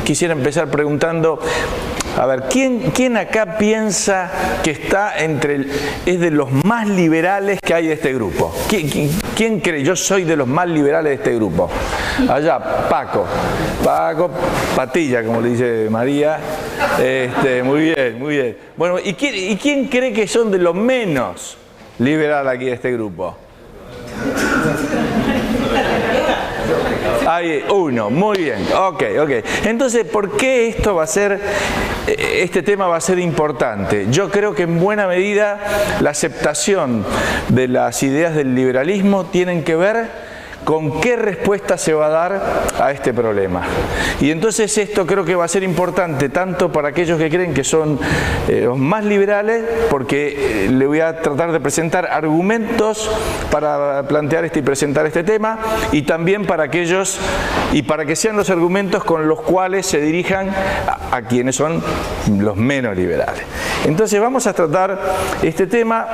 quisiera empezar preguntando, a ver, ¿quién acá piensa que está es de los más liberales que hay de este grupo? ¿Quién cree? Yo soy de los más liberales de este grupo. Allá, Paco, Patilla, como le dice María. Muy bien, muy bien. Bueno, ¿y quién cree que son de los menos liberales aquí de este grupo? Hay uno, muy bien, ok. Entonces, ¿por qué este tema va a ser importante? Yo creo que en buena medida la aceptación de las ideas del liberalismo tienen que ver con qué respuesta se va a dar a este problema. Y entonces esto creo que va a ser importante tanto para aquellos que creen que son los más liberales, porque le voy a tratar de presentar argumentos para plantear y presentar este tema, y también para aquellos, y para que sean los argumentos con los cuales se dirijan a quienes son los menos liberales. Entonces vamos a tratar este tema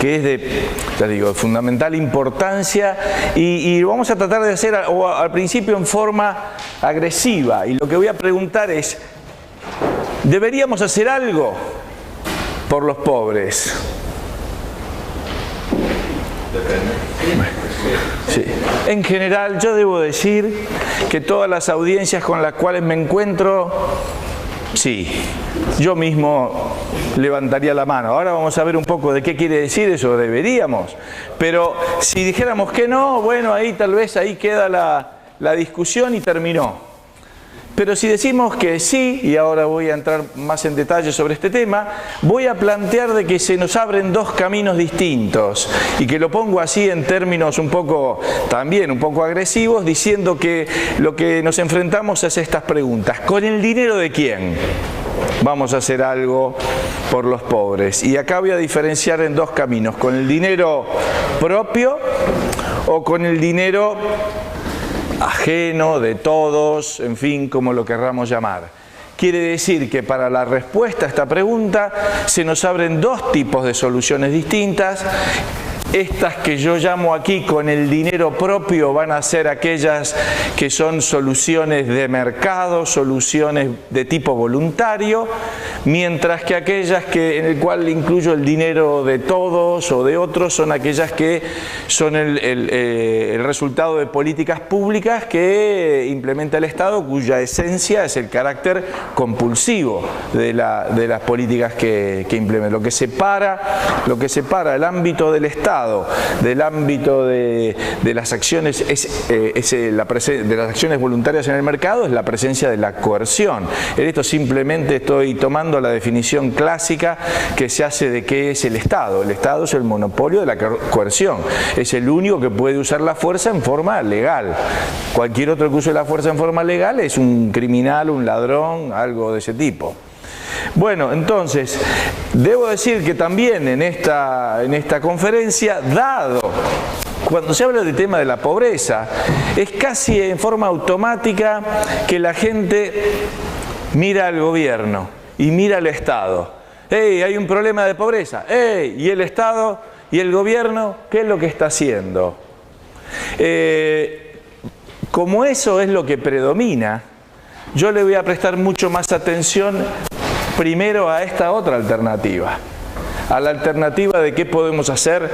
que es de fundamental importancia, y lo vamos a tratar de hacer al principio en forma agresiva, y lo que voy a preguntar es, ¿deberíamos hacer algo por los pobres? Sí. En general, yo debo decir que todas las audiencias con las cuales me encuentro, sí, yo mismo levantaría la mano. Ahora vamos a ver un poco de qué quiere decir eso, deberíamos. Pero si dijéramos que no, bueno, ahí tal vez ahí queda la discusión y terminó. Pero si decimos que sí, y ahora voy a entrar más en detalle sobre este tema, voy a plantear de que se nos abren dos caminos distintos, y que lo pongo así en términos también un poco agresivos, diciendo que lo que nos enfrentamos es estas preguntas. ¿Con el dinero de quién vamos a hacer algo por los pobres? Y acá voy a diferenciar en dos caminos: con el dinero propio o con el dinero ajeno, de todos, en fin, como lo querramos llamar. Quiere decir que para la respuesta a esta pregunta se nos abren dos tipos de soluciones distintas. Estas que yo llamo aquí con el dinero propio van a ser aquellas que son soluciones de mercado, soluciones de tipo voluntario, mientras que aquellas en el cual incluyo el dinero de todos o de otros son aquellas que son el resultado de políticas públicas que implementa el Estado, cuya esencia es el carácter compulsivo de las políticas que implementa. Lo que separa el ámbito del Estado del ámbito de las acciones de las acciones voluntarias en el mercado es la presencia de la coerción. En esto simplemente estoy tomando la definición clásica que se hace de qué es el Estado. El Estado es el monopolio de la coerción. Es el único que puede usar la fuerza en forma legal. Cualquier otro que use la fuerza en forma legal es un criminal, un ladrón, algo de ese tipo. Bueno, entonces, debo decir que también en esta conferencia, cuando se habla del tema de la pobreza, es casi en forma automática que la gente mira al gobierno y mira al Estado. ¡Hey, hay un problema de pobreza! ¡Hey! ¿Y el Estado y el gobierno qué es lo que está haciendo? Como eso es lo que predomina, yo le voy a prestar mucho más atención primero a esta otra alternativa, a la alternativa de qué podemos hacer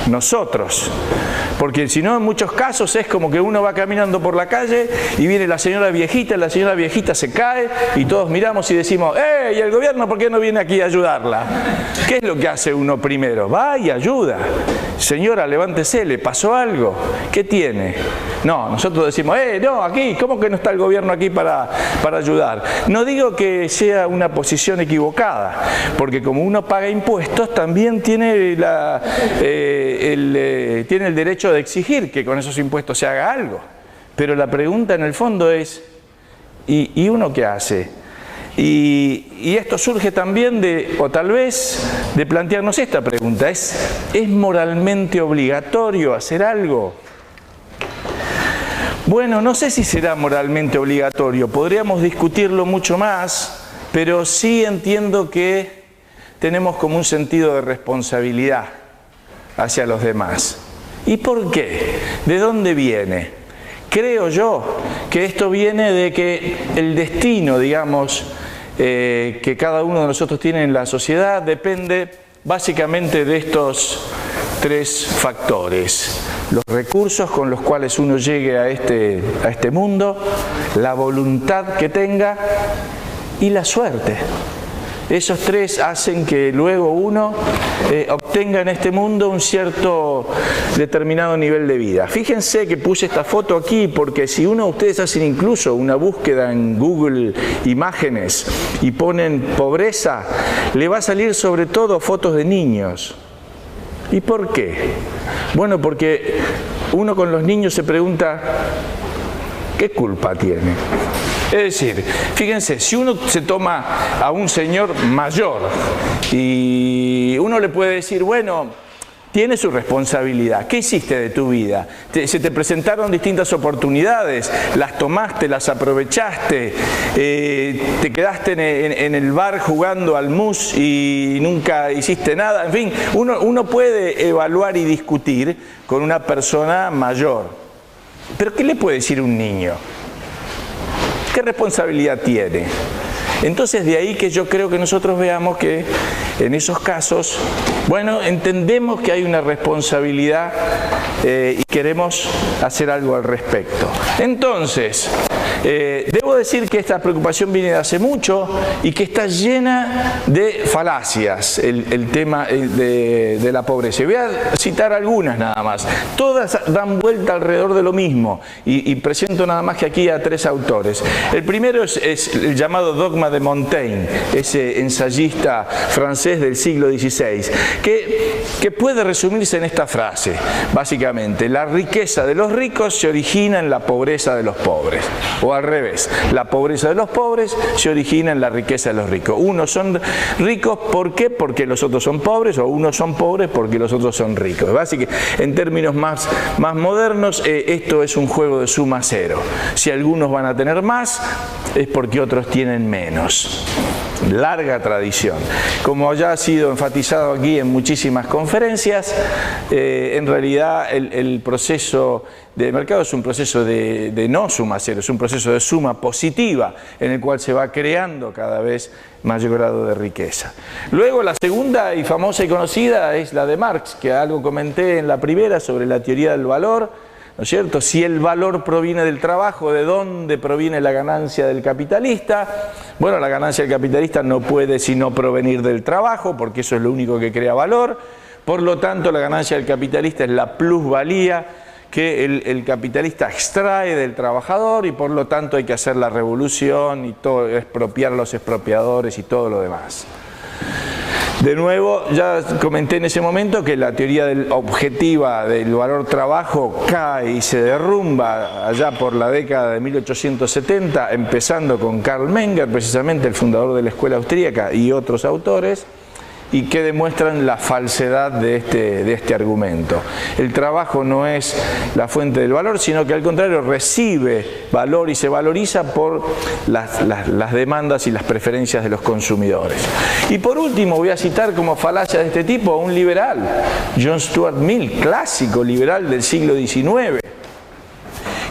nosotros. Porque si no, en muchos casos es como que uno va caminando por la calle y viene la señora viejita se cae y todos miramos y decimos, ¿y el gobierno por qué no viene aquí a ayudarla? ¿Qué es lo que hace uno primero? Va y ayuda. Señora, levántese, ¿le pasó algo? ¿Qué tiene? No, nosotros decimos, no, aquí, ¿cómo que no está el gobierno aquí para ayudar? No digo que sea una posición equivocada, porque como uno paga impuestos, también tiene el derecho de exigir que con esos impuestos se haga algo. Pero la pregunta en el fondo es, ¿y uno qué hace? Y esto surge también o tal vez de plantearnos esta pregunta: ¿es moralmente obligatorio hacer algo? Bueno, no sé si será moralmente obligatorio, podríamos discutirlo mucho más, pero sí entiendo que tenemos como un sentido de responsabilidad hacia los demás. ¿Y por qué? ¿De dónde viene? Creo yo que esto viene de que el destino, digamos, que cada uno de nosotros tiene en la sociedad depende básicamente de estos tres factores: los recursos con los cuales uno llegue a este mundo, la voluntad que tenga y la suerte. Esos tres hacen que luego uno obtenga en este mundo un cierto determinado nivel de vida. Fíjense que puse esta foto aquí porque si ustedes hacen incluso una búsqueda en Google Imágenes y ponen pobreza, le va a salir sobre todo fotos de niños. ¿Y por qué? Bueno, porque uno con los niños se pregunta, ¿qué culpa tiene? Es decir, fíjense, si uno se toma a un señor mayor y uno le puede decir, bueno, tiene su responsabilidad. ¿Qué hiciste de tu vida? Se te presentaron distintas oportunidades, las tomaste, las aprovechaste, te quedaste en el bar jugando al mus y nunca hiciste nada. En fin, uno puede evaluar y discutir con una persona mayor. Pero ¿qué le puede decir un niño? ¿Qué responsabilidad tiene? Entonces de ahí que yo creo que nosotros veamos que en esos casos, bueno, entendemos que hay una responsabilidad y queremos hacer algo al respecto. Entonces, debo decir que esta preocupación viene de hace mucho y que está llena de falacias el tema de la pobreza. Voy a citar algunas nada más. Todas dan vuelta alrededor de lo mismo y presento nada más que aquí a tres autores. El primero es el llamado dogma de Montaigne, ese ensayista francés del siglo XVI, que puede resumirse en esta frase, básicamente: la riqueza de los ricos se origina en la pobreza de los pobres. O al revés, la pobreza de los pobres se origina en la riqueza de los ricos. Unos son ricos, ¿por qué? Porque los otros son pobres, o unos son pobres porque los otros son ricos. Básicamente, en términos más modernos, esto es un juego de suma cero. Si algunos van a tener más, es porque otros tienen menos. Larga tradición. Como ya ha sido enfatizado aquí en muchísimas conferencias, en realidad el proceso de mercado es un proceso de no suma cero, es un proceso de suma positiva en el cual se va creando cada vez mayor grado de riqueza. Luego la segunda y famosa y conocida es la de Marx, que algo comenté en la primera sobre la teoría del valor. ¿No es cierto? Si el valor proviene del trabajo, ¿de dónde proviene la ganancia del capitalista? Bueno, la ganancia del capitalista no puede sino provenir del trabajo, porque eso es lo único que crea valor. Por lo tanto, la ganancia del capitalista es la plusvalía que el capitalista extrae del trabajador y por lo tanto hay que hacer la revolución y todo, expropiar a los expropiadores y todo lo demás. De nuevo, ya comenté en ese momento que la teoría objetiva del valor trabajo cae y se derrumba allá por la década de 1870, empezando con Karl Menger, precisamente el fundador de la escuela austríaca, y otros autores, y que demuestran la falsedad de este argumento. El trabajo no es la fuente del valor, sino que al contrario recibe valor y se valoriza por las demandas y las preferencias de los consumidores. Y por último voy a citar como falacia de este tipo a un liberal, John Stuart Mill, clásico liberal del siglo XIX,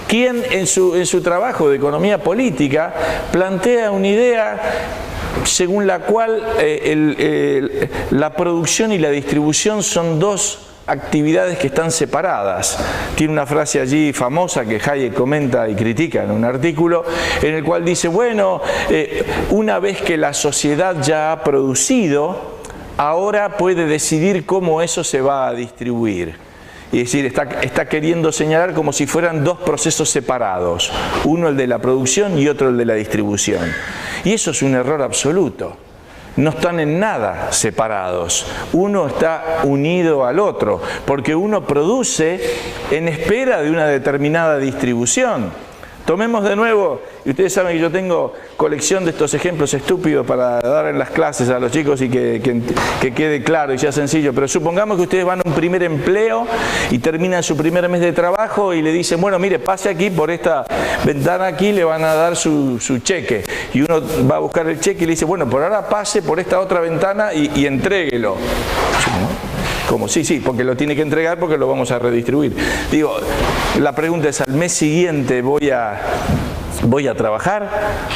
quien en su trabajo de economía política plantea una idea según la cual la producción y la distribución son dos actividades que están separadas. Tiene una frase allí famosa que Hayek comenta y critica en un artículo, en el cual dice, bueno, una vez que la sociedad ya ha producido, ahora puede decidir cómo eso se va a distribuir. Es decir, está queriendo señalar como si fueran dos procesos separados, uno el de la producción y otro el de la distribución. Y eso es un error absoluto. No están en nada separados. Uno está unido al otro, porque uno produce en espera de una determinada distribución. Tomemos de nuevo, y ustedes saben que yo tengo colección de estos ejemplos estúpidos para dar en las clases a los chicos y que quede claro y sea sencillo, pero supongamos que ustedes van a un primer empleo y terminan su primer mes de trabajo y le dicen, bueno, mire, pase aquí por esta ventana aquí, le van a dar su cheque. Y uno va a buscar el cheque y le dice, bueno, por ahora pase por esta otra ventana y entréguelo. Como, sí, porque lo tiene que entregar porque lo vamos a redistribuir. Digo, la pregunta es, ¿al mes siguiente voy a trabajar?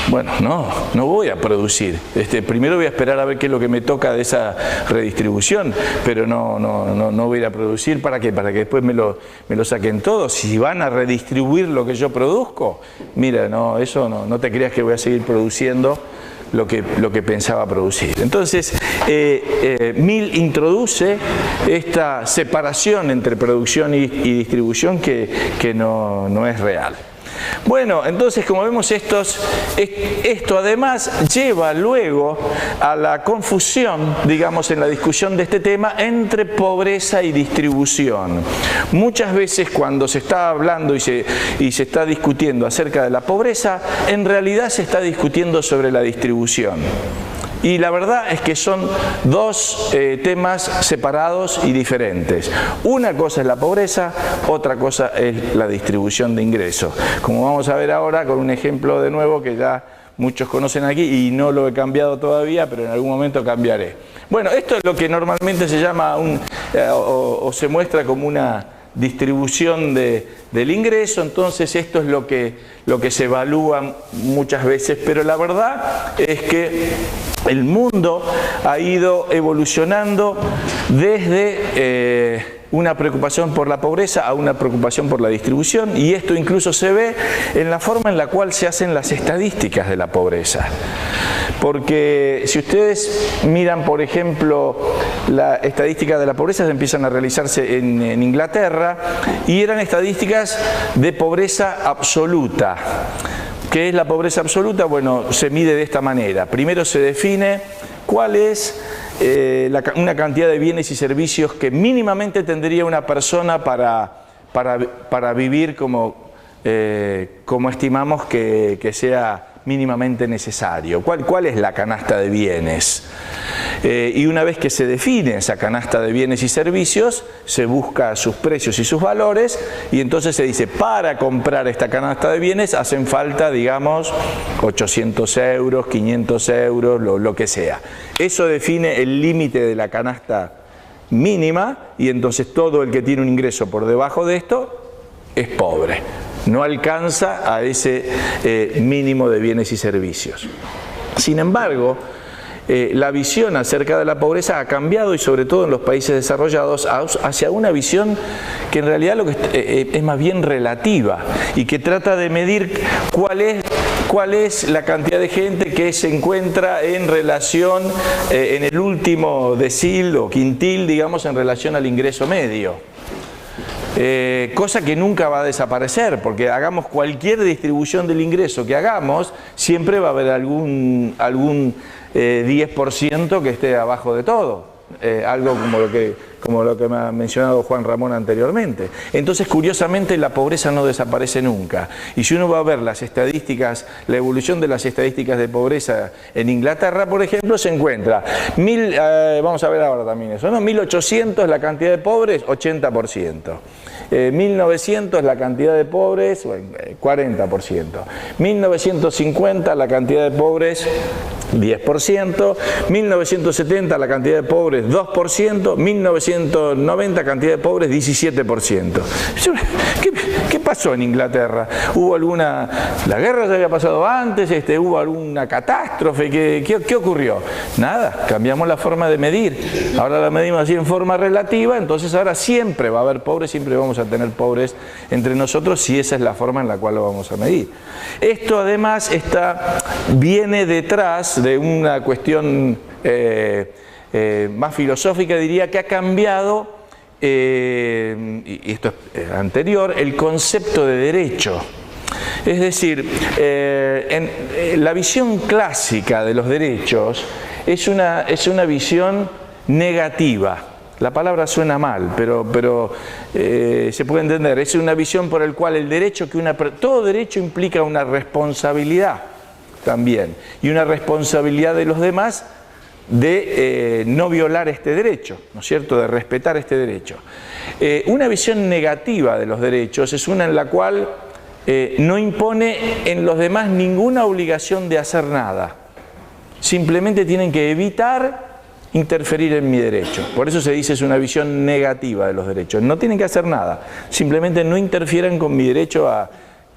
Bueno, no voy a producir. Primero voy a esperar a ver qué es lo que me toca de esa redistribución, pero no voy a ir a producir. ¿Para qué? Para que después me lo saquen todo. Si van a redistribuir lo que yo produzco, mira, no te creas que voy a seguir produciendo lo que pensaba producir. Entonces, Mill introduce esta separación entre producción y distribución que no es real. Bueno, entonces como vemos esto además lleva luego a la confusión, digamos, en la discusión de este tema entre pobreza y distribución. Muchas veces cuando se está hablando y se está discutiendo acerca de la pobreza, en realidad se está discutiendo sobre la distribución. Y la verdad es que son dos temas separados y diferentes. Una cosa es la pobreza, otra cosa es la distribución de ingresos. Como vamos a ver ahora con un ejemplo de nuevo que ya muchos conocen aquí y no lo he cambiado todavía, pero en algún momento cambiaré. Bueno, esto es lo que normalmente se llama o se muestra como una distribución del ingreso. Entonces esto es lo que se evalúa muchas veces, pero la verdad es que el mundo ha ido evolucionando desde una preocupación por la pobreza a una preocupación por la distribución, y esto incluso se ve en la forma en la cual se hacen las estadísticas de la pobreza. Porque si ustedes miran, por ejemplo, la estadística de la pobreza, empiezan a realizarse en Inglaterra, y eran estadísticas de pobreza absoluta. ¿Qué es la pobreza absoluta? Bueno, se mide de esta manera. Primero se define cuál es una cantidad de bienes y servicios que mínimamente tendría una persona para vivir como estimamos que sea mínimamente necesario. ¿Cuál es la canasta de bienes? Y una vez que se define esa canasta de bienes y servicios, se busca sus precios y sus valores, y entonces se dice, para comprar esta canasta de bienes hacen falta, digamos, 800 euros, 500 euros, lo que sea. Eso define el límite de la canasta mínima, y entonces todo el que tiene un ingreso por debajo de esto es pobre. No alcanza a ese mínimo de bienes y servicios. Sin embargo, la visión acerca de la pobreza ha cambiado, y sobre todo en los países desarrollados, hacia una visión que en realidad es más bien relativa, y que trata de medir cuál es la cantidad de gente que se encuentra en relación, en el último decil o quintil, digamos, en relación al ingreso medio. Cosa que nunca va a desaparecer, porque hagamos cualquier distribución del ingreso que hagamos, siempre va a haber algún 10% que esté abajo de todo, algo como lo que me ha mencionado Juan Ramón anteriormente. Entonces, curiosamente, la pobreza no desaparece nunca, y si uno va a ver las estadísticas, la evolución de las estadísticas de pobreza en Inglaterra, por ejemplo, se encuentra vamos a ver ahora también eso, ¿no? 1800 la cantidad de pobres, 80%. 1900 la cantidad de pobres, 40%. 1950 la cantidad de pobres, 10%. 1970 la cantidad de pobres, 2%. 1990 cantidad de pobres, 17%. ¿Qué pasó en Inglaterra? ¿La guerra ya había pasado antes? ¿Hubo alguna catástrofe? ¿Qué ocurrió? Nada, cambiamos la forma de medir. Ahora la medimos así en forma relativa, entonces ahora siempre va a haber pobres, siempre vamos a tener pobres entre nosotros, si esa es la forma en la cual lo vamos a medir. Esto además viene detrás de una cuestión más filosófica, diría, que ha cambiado, y esto es anterior, el concepto de derecho. Es decir, la visión clásica de los derechos es una visión negativa. La palabra suena mal, pero se puede entender. Es una visión por la cual el derecho todo derecho implica una responsabilidad también, y una responsabilidad de los demás de no violar este derecho, ¿no es cierto?, de respetar este derecho. Una visión negativa de los derechos es una en la cual no impone en los demás ninguna obligación de hacer nada. Simplemente tienen que evitar interferir en mi derecho. Por eso se dice es una visión negativa de los derechos. No tienen que hacer nada, simplemente no interfieran con mi derecho a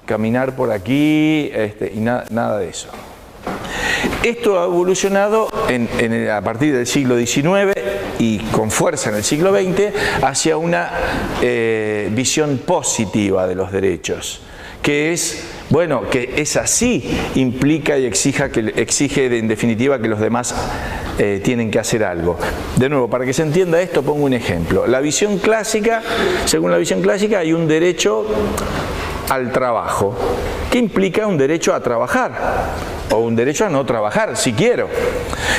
caminar por aquí y nada de eso. Esto ha evolucionado a partir del siglo XIX y con fuerza en el siglo XX hacia una visión positiva de los derechos, que es, bueno, que es así, implica y exige en definitiva que los demás tienen que hacer algo. De nuevo, para que se entienda esto, pongo un ejemplo. La visión clásica, según la visión clásica, hay un derecho al trabajo, que implica un derecho a trabajar, o un derecho a no trabajar, si quiero.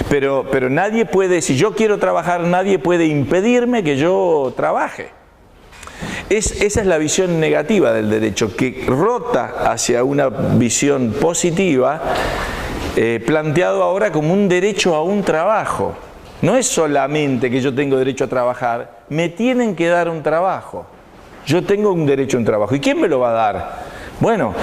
Pero nadie puede, si yo quiero trabajar, nadie puede impedirme que yo trabaje. Esa es la visión negativa del derecho, que rota hacia una visión positiva, planteado ahora como un derecho a un trabajo. No es solamente que yo tengo derecho a trabajar, me tienen que dar un trabajo. Yo tengo un derecho a un trabajo. ¿Y quién me lo va a dar? Bueno,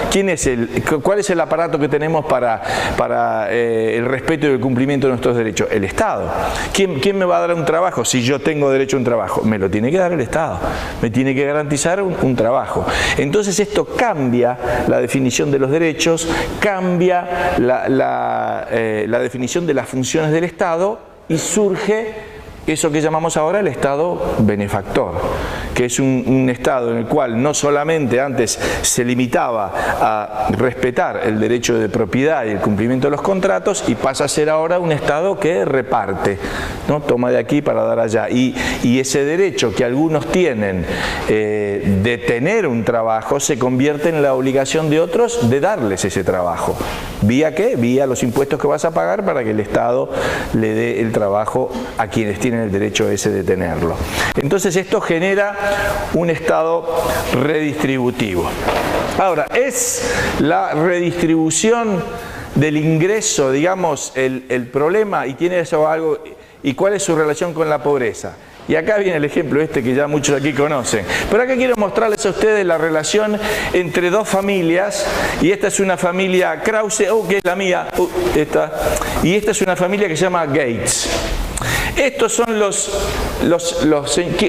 ¿cuál es el aparato que tenemos para el respeto y el cumplimiento de nuestros derechos? El Estado. ¿Quién me va a dar un trabajo si yo tengo derecho a un trabajo? Me lo tiene que dar el Estado. Me tiene que garantizar un trabajo. Entonces esto cambia la definición de los derechos, cambia la definición de las funciones del Estado y surge eso que llamamos ahora el Estado benefactor, que es un Estado en el cual no solamente antes se limitaba a respetar el derecho de propiedad y el cumplimiento de los contratos, y pasa a ser ahora un Estado que reparte, ¿no? Toma de aquí para dar allá. Y ese derecho que algunos tienen de tener un trabajo se convierte en la obligación de otros de darles ese trabajo. ¿Vía qué? Vía los impuestos que vas a pagar para que el Estado le dé el trabajo a quienes tienen el derecho ese de tenerlo. Entonces esto genera un Estado redistributivo. Ahora, ¿es la redistribución del ingreso, digamos, el problema, y tiene eso algo, y cuál es su relación con la pobreza? Y acá viene el ejemplo que ya muchos aquí conocen. Pero acá quiero mostrarles a ustedes la relación entre dos familias, y esta es una familia Krause, que es la mía, y esta es una familia que se llama Gates. Estos son los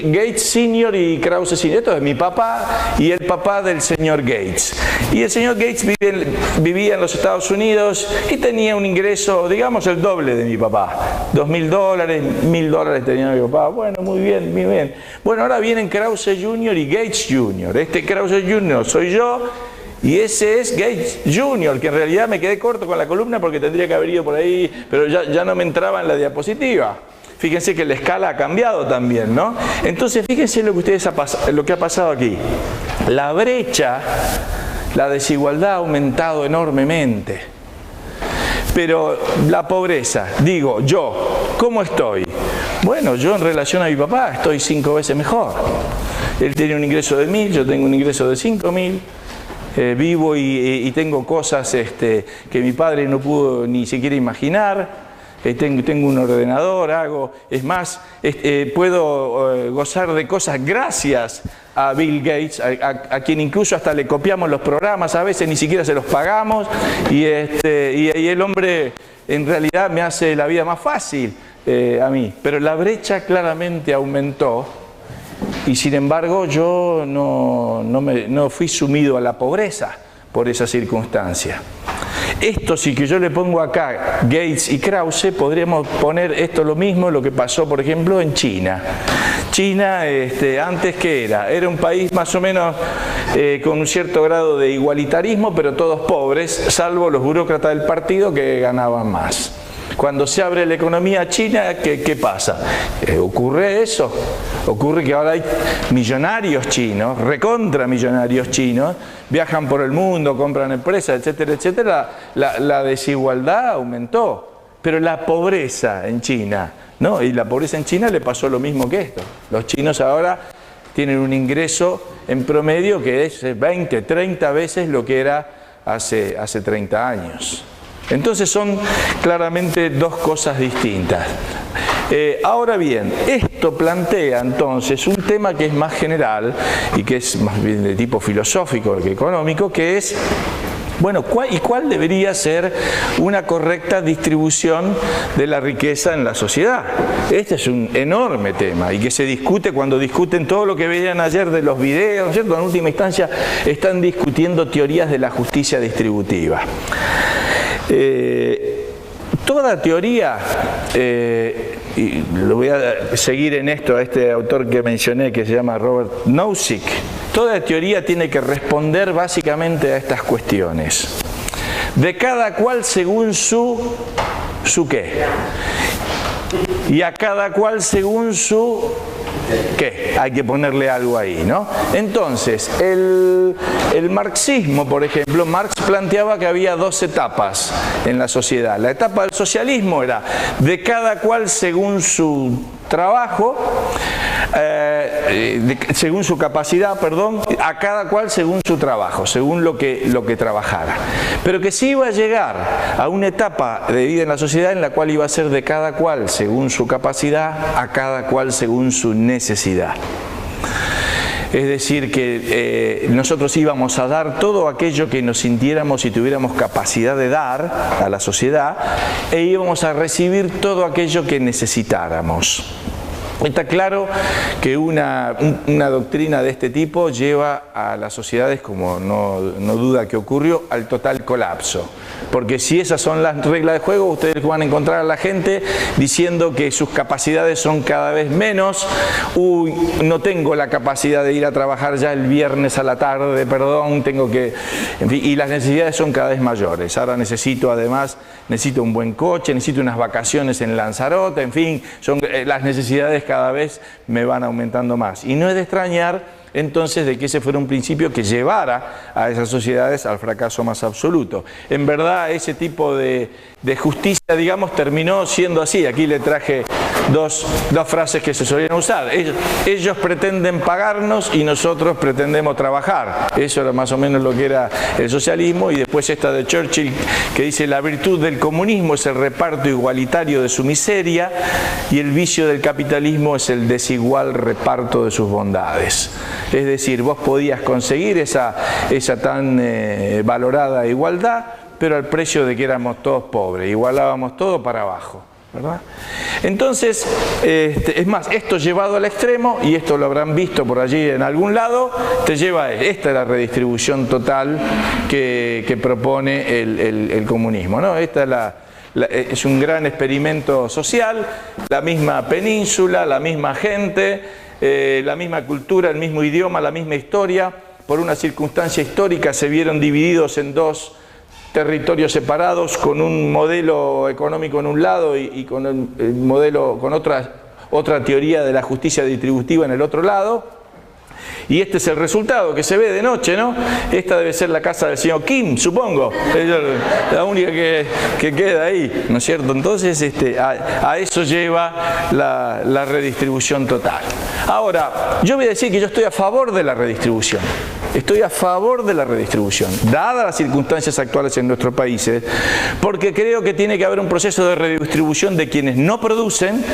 Gates Senior y Krause Senior. Esto es mi papá y el papá del señor Gates. Y el señor Gates vivía en los Estados Unidos y tenía un ingreso, digamos, el doble de mi papá. $2.000, $1.000 tenía mi papá. Bueno, muy bien, muy bien. Bueno, ahora vienen Krause Jr. y Gates Jr. Este Krause Jr. soy yo. Y ese es Gates Jr., que en realidad me quedé corto con la columna porque tendría que haber ido por ahí, pero ya no me entraba en la diapositiva. Fíjense que la escala ha cambiado también, ¿no? Entonces, fíjense lo que ha pasado aquí. La brecha, la desigualdad ha aumentado enormemente. Pero la pobreza, digo, yo, ¿cómo estoy? Bueno, yo en relación a mi papá estoy 5 veces mejor. Él tiene un ingreso de 1.000, yo tengo un ingreso de 5.000. Vivo y tengo cosas que mi padre no pudo ni siquiera imaginar. Tengo un ordenador, es más, puedo gozar de cosas gracias a Bill Gates, a quien incluso hasta le copiamos los programas, a veces ni siquiera se los pagamos, y el hombre en realidad me hace la vida más fácil a mí. Pero la brecha claramente aumentó. Y sin embargo yo no fui sumido a la pobreza por esa circunstancia. Esto sí que yo le pongo acá Gates y Krause, podríamos poner esto lo mismo, lo que pasó por ejemplo en China. China antes ¿qué era? Era un país más o menos con un cierto grado de igualitarismo, pero todos pobres, salvo los burócratas del partido que ganaban más. Cuando se abre la economía china, ¿qué pasa? Ocurre eso. Ocurre que ahora hay millonarios chinos, recontra millonarios chinos, viajan por el mundo, compran empresas, etcétera, etcétera. La desigualdad aumentó. Pero la pobreza en China, ¿no? Y la pobreza en China le pasó lo mismo que esto. Los chinos ahora tienen un ingreso en promedio que es 20, 30 veces lo que era hace 30 años. Entonces son claramente dos cosas distintas. Ahora bien, esto plantea entonces un tema que es más general y que es más bien de tipo filosófico que económico, que es Bueno, ¿cuál debería ser una correcta distribución de la riqueza en la sociedad? Este es un enorme tema y que se discute cuando discuten todo lo que veían ayer de los videos, ¿no es cierto? En última instancia están discutiendo teorías de la justicia distributiva. Toda teoría, y lo voy a seguir en esto a este autor que mencioné que se llama Robert Nozick, toda teoría tiene que responder básicamente a estas cuestiones. De cada cual según su qué. Y a cada cual según su ¿qué? Hay que ponerle algo ahí, ¿no? Entonces, el marxismo, por ejemplo, Marx planteaba que había dos etapas en la sociedad. La etapa del socialismo era de cada cual según su trabajo, según su capacidad, perdón, a cada cual según su trabajo, según lo que trabajara. Pero que sí iba a llegar a una etapa de vida en la sociedad en la cual iba a ser de cada cual según su capacidad, a cada cual según su necesidad. Es decir, que nosotros íbamos a dar todo aquello que nos sintiéramos y tuviéramos capacidad de dar a la sociedad e íbamos a recibir todo aquello que necesitáramos. Está claro que una doctrina de este tipo lleva a las sociedades, como no duda que ocurrió, al total colapso. Porque si esas son las reglas de juego, ustedes van a encontrar a la gente diciendo que sus capacidades son cada vez menos. Uy, no tengo la capacidad de ir a trabajar ya el viernes a la tarde, perdón, tengo que... En fin, y las necesidades son cada vez mayores. Ahora necesito un buen coche, necesito unas vacaciones en Lanzarote, en fin, las necesidades cada vez me van aumentando más. Y no es de extrañar entonces de que ese fuera un principio que llevara a esas sociedades al fracaso más absoluto. En verdad ese tipo de justicia, digamos, terminó siendo así. Aquí le traje dos frases que se solían usar. Ellos pretenden pagarnos y nosotros pretendemos trabajar. Eso era más o menos lo que era el socialismo. Y después esta de Churchill que dice: la virtud del comunismo es el reparto igualitario de su miseria y el vicio del capitalismo es el desigual reparto de sus bondades. Es decir, vos podías conseguir esa tan valorada igualdad, pero al precio de que éramos todos pobres, igualábamos todo para abajo, ¿verdad? Entonces, es más, esto llevado al extremo, y esto lo habrán visto por allí en algún lado, te lleva a esta es la redistribución total que propone el comunismo, ¿no? Esta es un gran experimento social, la misma península, la misma gente, la misma cultura, el mismo idioma, la misma historia. Por una circunstancia histórica se vieron divididos en dos territorios separados, con un modelo económico en un lado y con el modelo, con otra teoría de la justicia distributiva en el otro lado. Y este es el resultado que se ve de noche, ¿no? Esta debe ser la casa del señor Kim, supongo. Es la única que queda ahí, ¿no es cierto? Entonces, a eso lleva la redistribución total. Ahora, yo voy a decir que yo estoy a favor de la redistribución. Estoy a favor de la redistribución, dadas las circunstancias actuales en nuestros países, porque creo que tiene que haber un proceso de redistribución de quienes no producen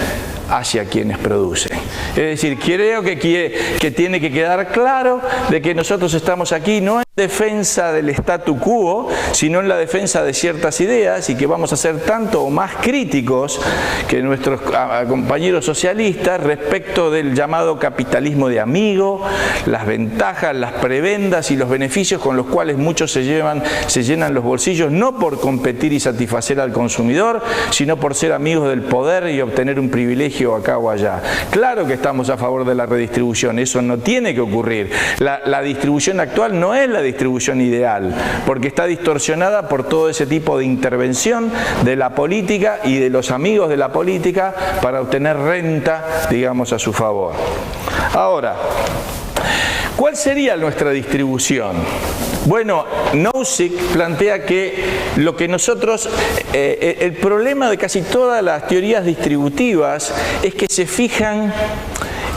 hacia quienes producen. Es decir, creo que tiene que quedar claro de que nosotros estamos aquí no en defensa del statu quo, sino en la defensa de ciertas ideas, y que vamos a ser tanto o más críticos que nuestros compañeros socialistas respecto del llamado capitalismo de amigo, las ventajas, las prebendas y los beneficios con los cuales muchos se llenan los bolsillos, no por competir y satisfacer al consumidor, sino por ser amigos del poder y obtener un privilegio acá o allá. Claro que estamos a favor de la redistribución, eso no tiene que ocurrir. La distribución actual no es la distribución ideal, porque está distorsionada por todo ese tipo de intervención de la política y de los amigos de la política para obtener renta, digamos, a su favor. Ahora, ¿cuál sería nuestra distribución? Bueno, Nozick plantea que lo que nosotros, el problema de casi todas las teorías distributivas es que se fijan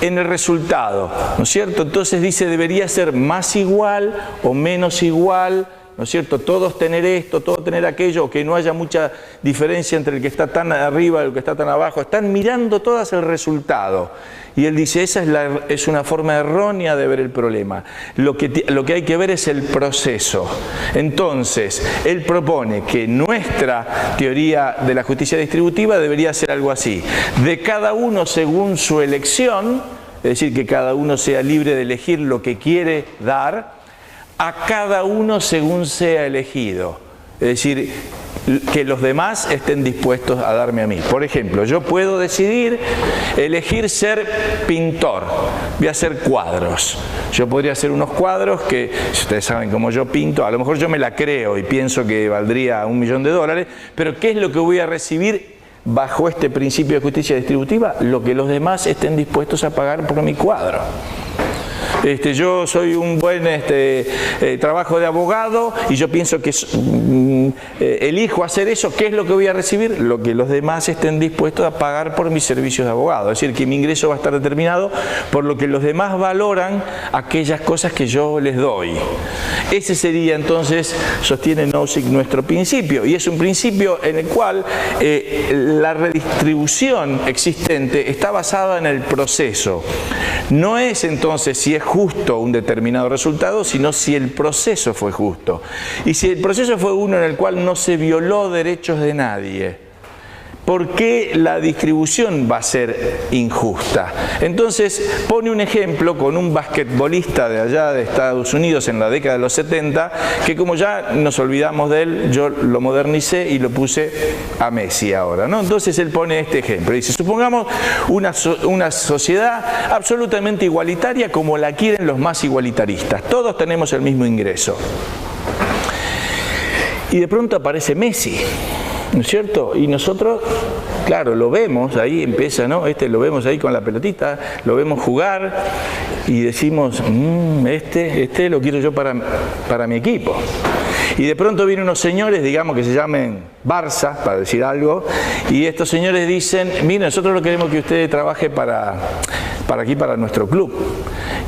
en el resultado, ¿no es cierto? Entonces dice, debería ser más igual o menos igual ¿no es cierto? Todos tener esto, todos tener aquello, que no haya mucha diferencia entre el que está tan arriba y el que está tan abajo. Están mirando todas el resultado. Y él dice, esa es una forma errónea de ver el problema. Lo que hay que ver es el proceso. Entonces, él propone que nuestra teoría de la justicia distributiva debería ser algo así. De cada uno según su elección, es decir, que cada uno sea libre de elegir lo que quiere dar, a cada uno según sea elegido. Es decir, que los demás estén dispuestos a darme a mí. Por ejemplo, yo puedo decidir elegir ser pintor. Voy a hacer cuadros. Yo podría hacer unos cuadros que, si ustedes saben cómo yo pinto, a lo mejor yo me la creo y pienso que valdría $1.000.000, pero ¿qué es lo que voy a recibir bajo este principio de justicia distributiva? Lo que los demás estén dispuestos a pagar por mi cuadro. Yo soy un buen trabajo de abogado y yo pienso que elijo hacer eso. ¿Qué es lo que voy a recibir? Lo que los demás estén dispuestos a pagar por mis servicios de abogado. Es decir, que mi ingreso va a estar determinado por lo que los demás valoran aquellas cosas que yo les doy. Ese sería entonces, sostiene Nozick, nuestro principio. Y es un principio en el cual la redistribución existente está basada en el proceso. No es entonces si es justo un determinado resultado, sino si el proceso fue justo. Y si el proceso fue uno en el cual no se violó derechos de nadie, ¿por qué la distribución va a ser injusta? Entonces pone un ejemplo con un basquetbolista de allá de Estados Unidos en la década de los 70, que como ya nos olvidamos de él, yo lo modernicé y lo puse a Messi ahora, ¿no? Entonces él pone este ejemplo, dice, supongamos una sociedad absolutamente igualitaria como la quieren los más igualitaristas, todos tenemos el mismo ingreso. Y de pronto aparece Messi, ¿no es cierto? Y nosotros, claro, lo vemos, ahí empieza, ¿no? Lo vemos ahí con la pelotita, lo vemos jugar y decimos, este lo quiero yo para mi equipo. Y de pronto vienen unos señores, digamos que se llamen Barça, para decir algo, y estos señores dicen, mire, nosotros no queremos que usted trabaje para aquí, para nuestro club.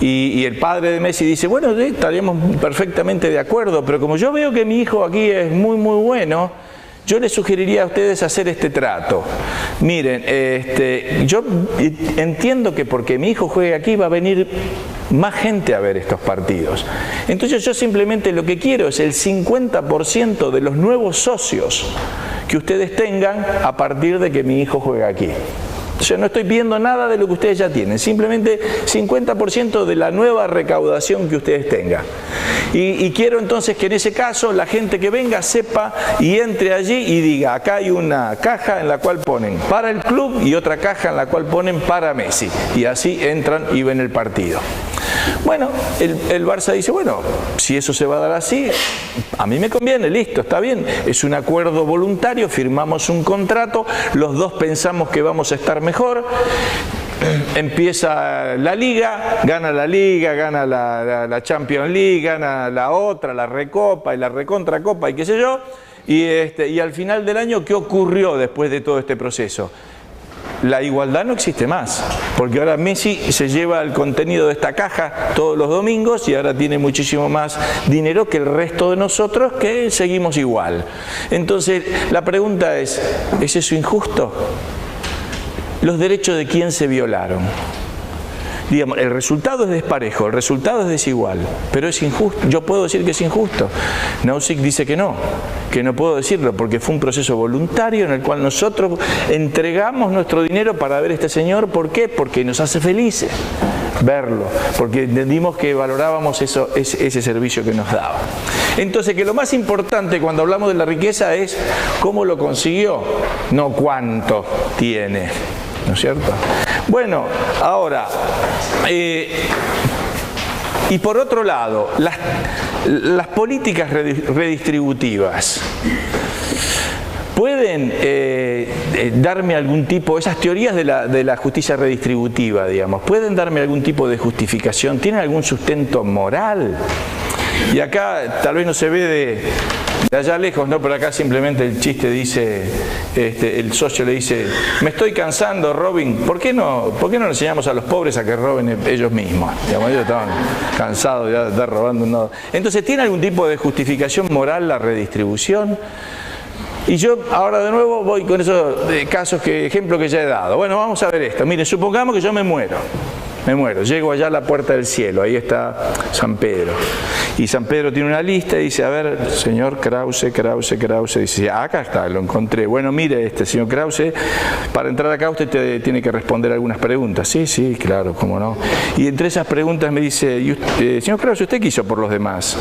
Y el padre de Messi dice, bueno, estaríamos perfectamente de acuerdo, pero como yo veo que mi hijo aquí es muy, muy bueno, yo les sugeriría a ustedes hacer este trato. Miren, yo entiendo que porque mi hijo juegue aquí va a venir más gente a ver estos partidos. Entonces yo simplemente lo que quiero es el 50% de los nuevos socios que ustedes tengan a partir de que mi hijo juegue aquí. Yo no estoy pidiendo nada de lo que ustedes ya tienen, simplemente 50% de la nueva recaudación que ustedes tengan. Y quiero entonces que en ese caso la gente que venga sepa y entre allí y diga, acá hay una caja en la cual ponen para el club y otra caja en la cual ponen para Messi. Y así entran y ven el partido. Bueno, el Barça dice, bueno, si eso se va a dar así, a mí me conviene, listo, está bien. Es un acuerdo voluntario, firmamos un contrato, los dos pensamos que vamos a estar mejor. Empieza la liga, gana la Champions League, gana la otra, la Recopa y la Recontracopa y qué sé yo. Y al final del año, ¿qué ocurrió después de todo este proceso? La igualdad no existe más, porque ahora Messi se lleva el contenido de esta caja todos los domingos y ahora tiene muchísimo más dinero que el resto de nosotros que seguimos igual. Entonces, la pregunta ¿es eso injusto? ¿Los derechos de quién se violaron? Digamos, el resultado es desparejo, el resultado es desigual, pero es injusto. Yo puedo decir que es injusto. Nozick dice que no puedo decirlo, porque fue un proceso voluntario en el cual nosotros entregamos nuestro dinero para ver a este señor. ¿Por qué? Porque nos hace felices verlo, porque entendimos que valorábamos ese servicio que nos daba. Entonces, que lo más importante cuando hablamos de la riqueza es cómo lo consiguió, no cuánto tiene, ¿no es cierto? Bueno, ahora, y por otro lado, las políticas redistributivas pueden darme algún tipo, esas teorías de la justicia redistributiva, digamos, pueden darme algún tipo de justificación, tienen algún sustento moral. Y acá tal vez no se ve de allá lejos, no, pero acá simplemente el chiste dice, el socio le dice, me estoy cansando, Robin, ¿por qué no le enseñamos a los pobres a que roben ellos mismos? Digamos, ellos estaban cansados de estar robando. Entonces, ¿tiene algún tipo de justificación moral la redistribución? Y yo ahora de nuevo voy con esos ejemplos que ya he dado. Bueno, vamos a ver esto. Mire, supongamos que yo me muero, llego allá a la puerta del cielo, ahí está San Pedro. Y San Pedro tiene una lista y dice, a ver, señor Krause, dice, acá está, lo encontré. Bueno, mire, señor Krause, para entrar acá usted tiene que responder algunas preguntas. Sí, claro, cómo no. Y entre esas preguntas me dice, señor Krause, ¿usted qué hizo por los demás?